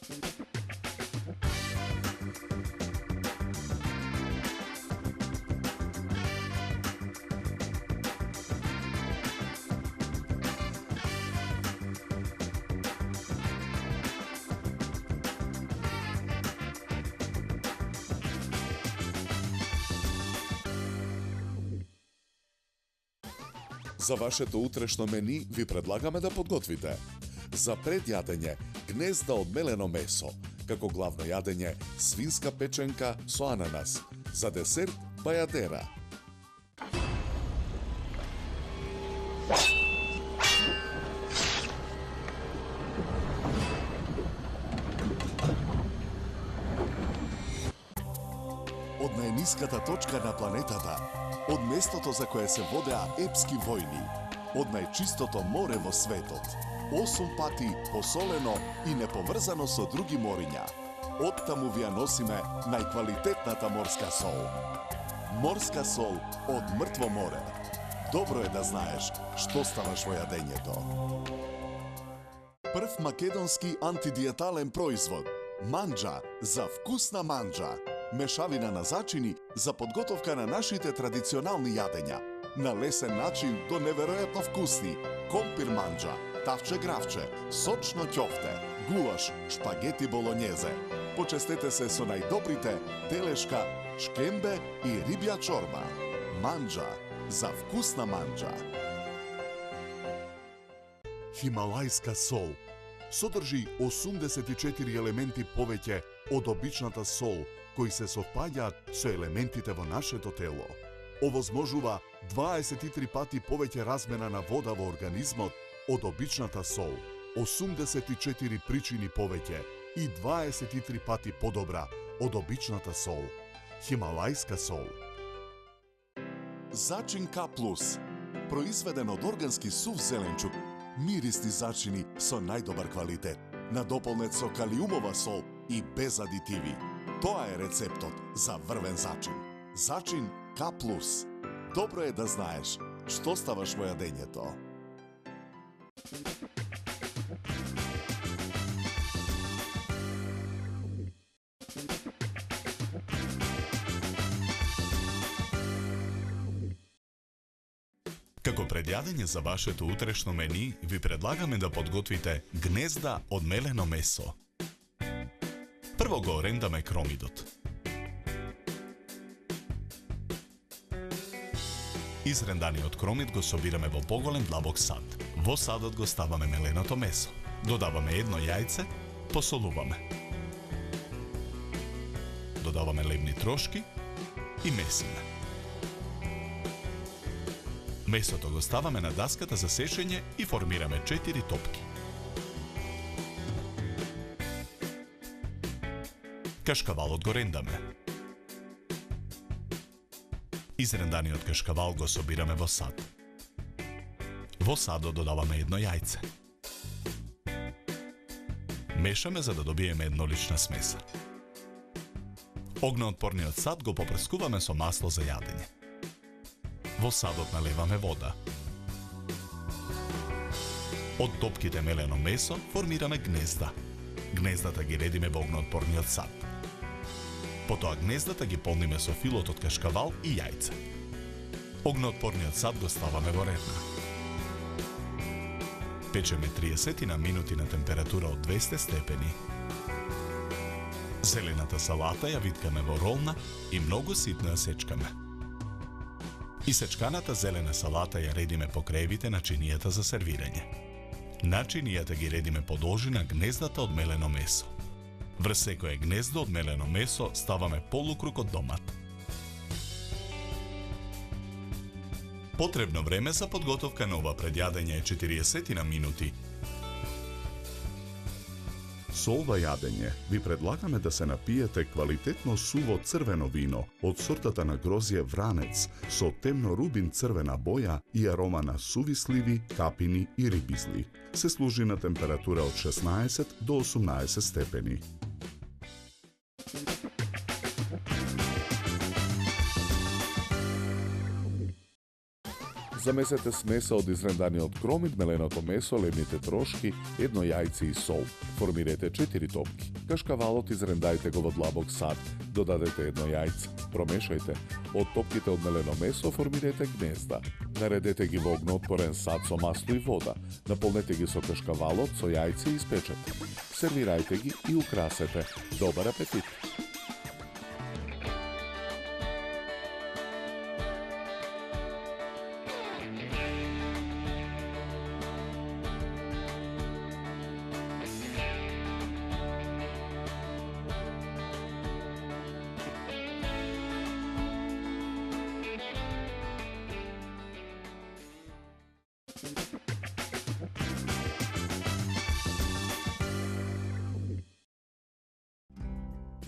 За вашето утрешно мени ви предлагаме да подготвите: за предјадење гнезда од мелено месо, како главно јадење свинска печенка со ананас, за десерт бајадера. Од најниската точка на планетата, од местото за кое се водеа епски војни, од најчистото море во светот, 8 пати посолено и неповрзано со други мориња, оттаму ви ја носиме најквалитетната морска сол. Морска сол од мртво море. Добро е да знаеш што ставаш во јадењето. Прв македонски антидиетален производ. Манџа за вкусна манџа. Мешавина на зачини за подготовка на нашите традиционални јадења. На лесен начин до неверојатно вкусни. Компир манџа, тавче гравче, сочно ќофте, гулаш, шпагети болонјезе. Почестете се со најдобрите телешка, шкембе и рибја чорба. Манџа за вкусна манџа. Хималајска сол содржи 84 елементи повеќе од обичната сол, кои се совпаѓаат со елементите во нашето тело. Овозможува 23 пати повеќе размена на вода во организмот од обичната сол, 84 причини повеќе и 23 пати подобра од обичната сол. Хималајска сол. Зачин К+, произведен од органски сув зеленчук, мирисни зачини со најдобар квалитет, надополнет со калиумова сол и без адитиви. Тоа е рецептот за врвен зачин. Зачин К+. Добро е да знаеш што ставаш во јадењето. Како предјадење за вашето утрешно мени, ви предлагаме да подготвите гнезда од мелено месо. Прво го рендаме кромидот. Изренданиот кромид го собираме во поголем длабок сад. Во садот го ставаме меленото месо. Додаваме едно јајце, посолуваме. Додаваме лебни трошки и месиме. Месото го ставаме на даската за сечење и формираме 4 топки. Кашкавалот го рендаме. Изренданиот кашкавал го собираме во сад. Во садот додаваме едно јајце. Мешаме за да добиеме еднолична смеса. Огнеотпорниот сад го попрскуваме со масло за јадење. Во садот налеваме вода. Од топките мелено месо формираме гнезда. Гнездата ги редиме во огнеотпорниот сад. Потоа гнездата ги полниме со филот од кашкавал и јајце. Огнеотпорниот сад го ставаме во редна. Печеме 30 на минути на температура од 200 степени. Зелената салата ја виткаме во ролна и многу ситно ја сечкаме. Исечканата зелена салата ја редиме по краевите на чинијата за сервирање. На чинијата ги редиме по должина гнездата од мелено месо. Врз секое гнездо од мелено месо ставаме полукруг од домат. Потребно време за подготовка на ова предјадење е 40 на минути. Со ова јадење ви предлагаме да се напиете квалитетно суво црвено вино од сортата на грозје Вранец со темно рубин црвена боја и арома на суви сливи, капини и рибизли. Се служи на температура од 16 до 18 степени. Замесете смеса од изренданиот кромит, меленото месо, лебните трошки, едно јајце и сол. Формирете 4 топки. Кашкавалот изрендајте го во длабок сад, додадете едно јајце. Промешајте. Од топките од мелено месо формирете гнезда. Наредете ги во огноотпорен сад со масло и вода. Наполнете ги со кашкавалот, со јајце и испечете. Сервирајте ги и украсете. Добар апетит!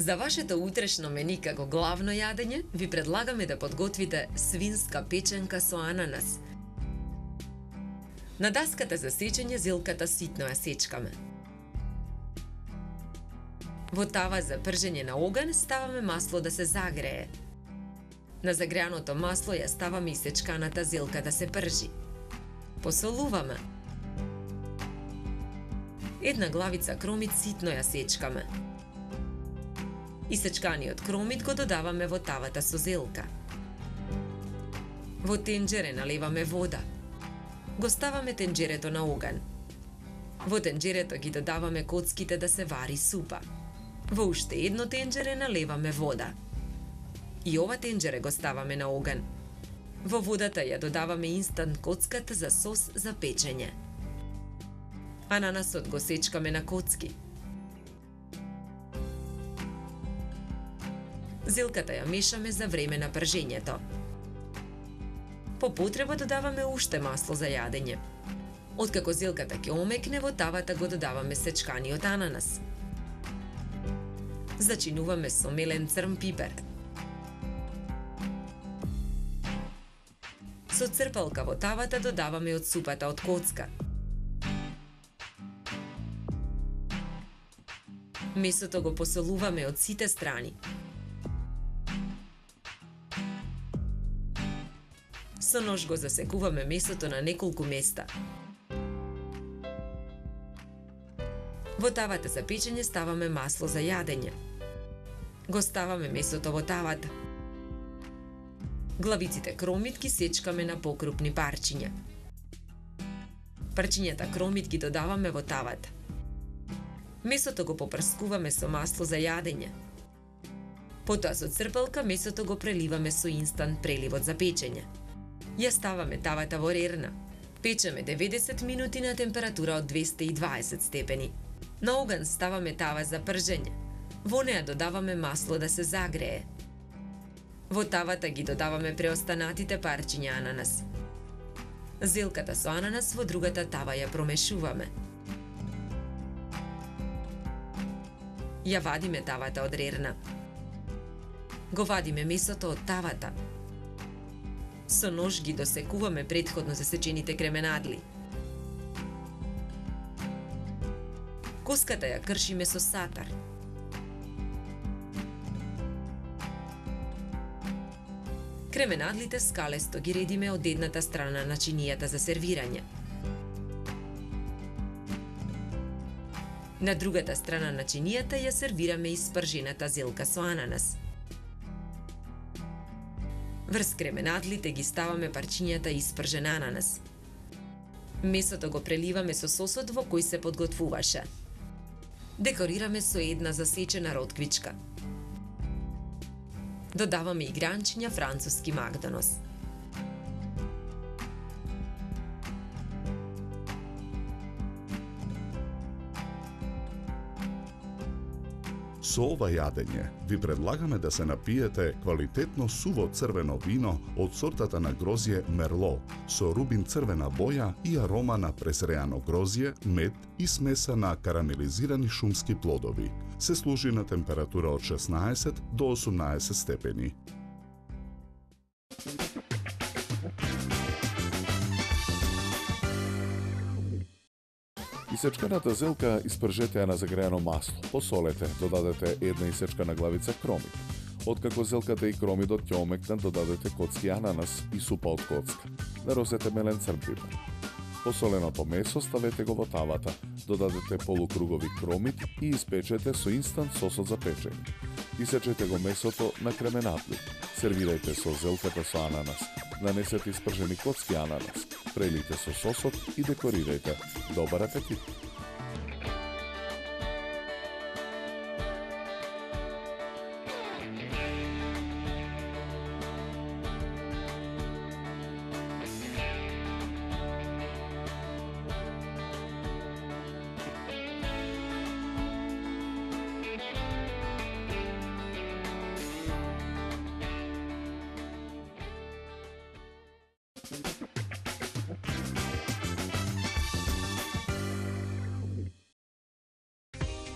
За вашето утрешно мени како главно јадење, ви предлагаме да подготвите свинска печенка со ананас. На даската за сечење зилката ситно ја сечкаме. Во тава за пржење на оган ставаме масло да се загрее. На загреаното масло ја ставаме и сечканата зилка да се пржи. Посолуваме. Една главица кромит ситно ја сечкаме. Исечканиот кромит го додаваме во тавата со зелка. Во тенџере наливаме вода. Го ставаме тенџерето на оган. Во тенџерето ги додаваме коцките да се вари супа. Во уште едно тенџере наливаме вода. И ова тенџере го ставаме на оган. Во водата ја додаваме инстант коцката за сос за печење. Ананасот го сечкаме на коцки. Зелката ја мешаме за време на пржењето. По потреба додаваме уште масло за јадење. Откако зелката ќе омекне, во тавата го додаваме сечканиот ананас. Зачинуваме со мелен црн пипер. Со црпалка во тавата додаваме од супата од коцка. Месото го посолуваме од сите страни. Со нож го засекуваме месото на неколку места. Во тавата за печење ставаме масло за јадење. Го ставаме месото во тавата. Главиците кромит ги сечкаме на покрупни парчиња. Парчињата кромит ги додаваме во тавата. Месото го попрскуваме со масло за јадење. Потоа со црпалка месото го преливаме со инстант преливот за печење. Ја ставаме тавата во рерна. Печеме 90 минути на температура од 220 степени. На оган ставаме тава за пржење. Во неа додаваме масло да се загрее. Во тавата ги додаваме преостанатите парчиња ананас. Зелката со ананас во другата тава ја промешуваме. Ја вадиме тавата од рерна. Го вадиме месото од тавата. Со нож ги досекуваме претходно засечените кременадли. Коската ја кршиме со сатар. Кременадлите скалесто ги редиме од едната страна на чинијата за сервирање. На другата страна на чинијата ја сервираме испржената зелка со ананас. Врз кременадлите ги ставаме парчињата испржен ананас. Месото го преливаме со сосот во кој се подготвуваше. Декорираме со една засечена ротквичка. Додаваме и гранчиња француски магдонос. Со ова јадење ви предлагаме да се напиете квалитетно суво црвено вино од сортата на грозје Мерло, со рубин црвена боја и арома на пресреано грозје, мед и смеса на карамелизирани шумски плодови. Се служи на температура од 16 до 18 степени. Исечканата зелка испржете ја на загреано масло. Посолете, додадете една исечкана главица кромит. Откако зелката и кромидот ќе омекнат, додадете коцки ананас и супа од коцка. Нарозете мелен црн пипер. Посоленото месо ставете го во тавата, додадете полукругови кромит и испечете со инстант сосот за печење. Исечете го месото на кременатли. Сервирајте со зелката со ананас. Нанесете испржени коцки ананас. Прелите со сосот и декорирајте. Добар апетит!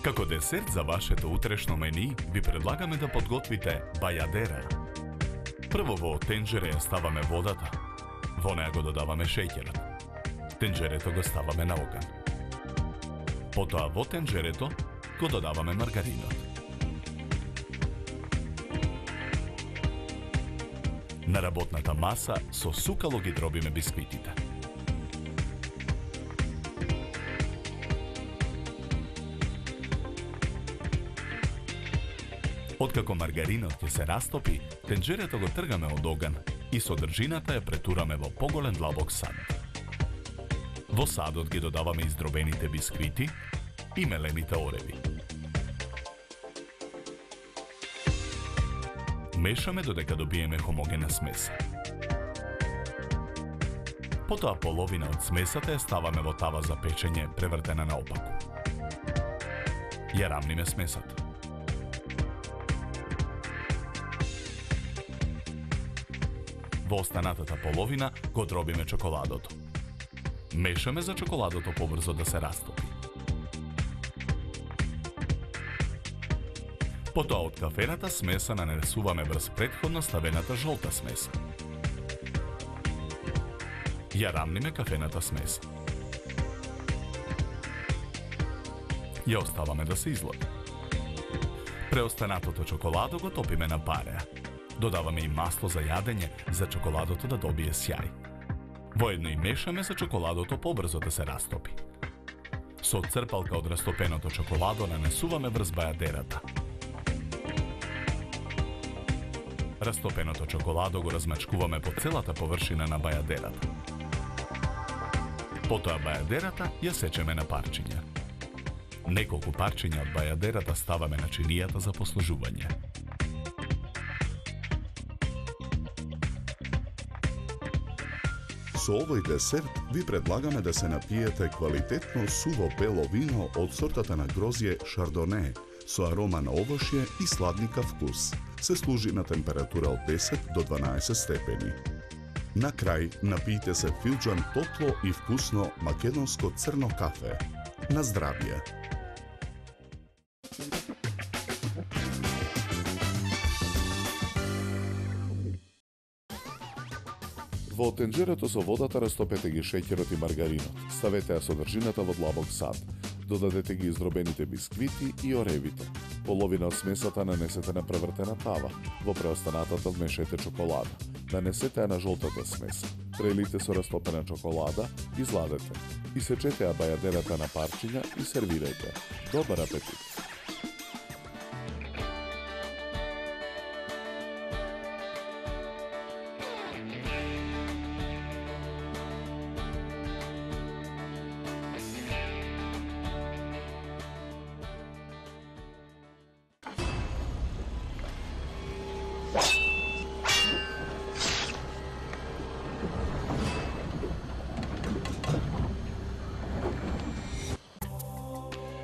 Како десерт за вашето утрешно мени, ви предлагаме да подготвите бајадера. Прво во тенџере ја ставаме водата. Во неа го додаваме шеќерот. Тенџерето го ставаме на оган. Потоа во тенџерето го додаваме маргаринот. На работната маса со сукало ги дробиме бисквитите. Откако маргаринот ќе се растопи, тенџерето го тргаме од оган и содржината ја претураме во поголем длабок сад. Во садот ги додаваме издробените бисквити и мелените ореви. Мешаме додека добиеме хомогена смеса. Потоа половина од смесата ја ставаме во тава за печење превртена наопаку. Ја рамниме смесата. Во останатата половина го дробиме чоколадото. Мешаме за чоколадото побрзо да се растопи. Потоа од кафената смеса нанесуваме врз претходно ставената жолта смеса. Ја рамниме кафената смеса. Ја оставаме да се излади. Преостанатото чоколадо го топиме на пареа. Додаваме и масло за јадење за чоколадото да добие сјај. Воедно и мешаме за чоколадото побрзо да се растопи. Со црпалка од растопеното чоколадо нанесуваме врз бајадерата. Растопеното чоколадо го размачкуваме по целата површина на бајадерата. Потоа бајадерата ја сечеме на парчиња. Неколку парчиња од бајадерата ставаме на чинијата за послужување. Со овој десерт ви предлагаме да се напиете квалитетно суво бело вино од сортата на грозје Шардоне со арома на овошје и сладника вкус. Се служи на температура од 10 до 12 степени. На крај напијте се филџан топло и вкусно македонско црно кафе. На здравје! Во тенџерето со водата растопете ги шеќерот и маргаринот. Ставете ја содржината во длабок сад. Додадете ги издробените бисквити и оревите. Половина од смесата нанесете на превртена тава. Во преостанатата вмешајте чоколада. Нанесете ја на жолтата смеса. Прелите со растопена чоколада, изладете. Исечете ја бајадерата на парчиња и сервирајте. Добар апетит!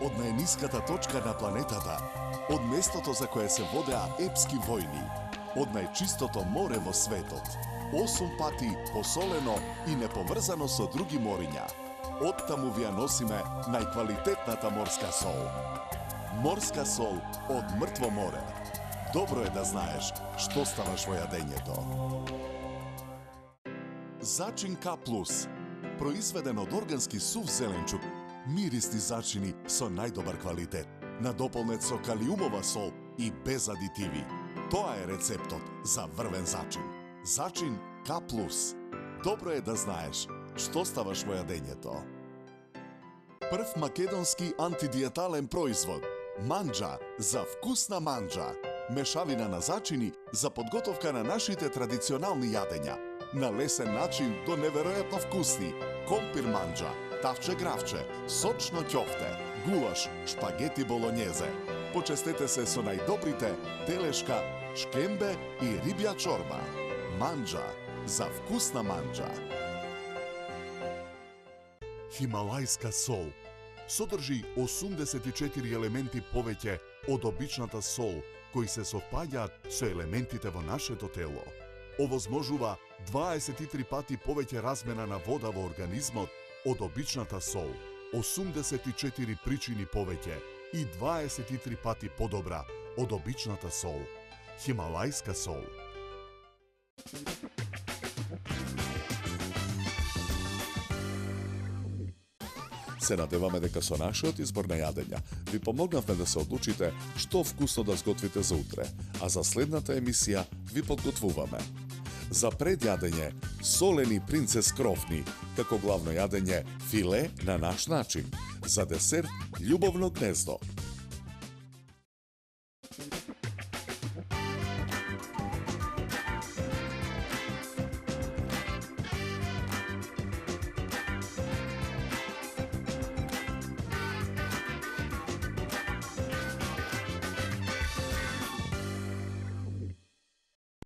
Од најниската точка на планетата, од местото за кое се водеа епски војни, од најчистото море во светот, 8 пати посолено и неповрзано со други мориња. Оттаму ви ја носиме најквалитетната морска сол. Морска сол од мртво море. Добро е да знаеш што ставаш во јадењето. Зачин К+, произведен од органски сув зеленчук, мирисни зачини со најдобар квалитет, надополнет со калиумова сол и без адитиви. Тоа е рецептот за врвен зачин. Зачин К+. Добро е да знаеш што ставаш во јадењето. Прв македонски антидиетален производ. Манџа за вкусна манџа. Мешавина на зачини за подготовка на нашите традиционални јадења. На лесен начин до неверојатно вкусни. Компир манџа, тавче гравче, сочно ќофте, гулаш, шпагети болонјезе. Почестете се со најдобрите телешка, шкембе и рибја чорба. Манџа за вкусна манџа. Хималајска сол содржи 84 елементи повеќе од обичната сол, кои се совпаѓаат со елементите во нашето тело. Овозможува 23 пати повеќе размена на вода во организмот од обичната сол, 84 причини повеќе и 23 пати подобра од обичната сол. Хималајска сол. Се надеваме дека со нашиот избор на јадења ви помогнавме да се одлучите што вкусно да сготвите за утре, а за следната емисија ви подготвуваме. За предјадење солени принцес крофни, како главно јадење филе на наш начин. За десерт љубовно гнездо.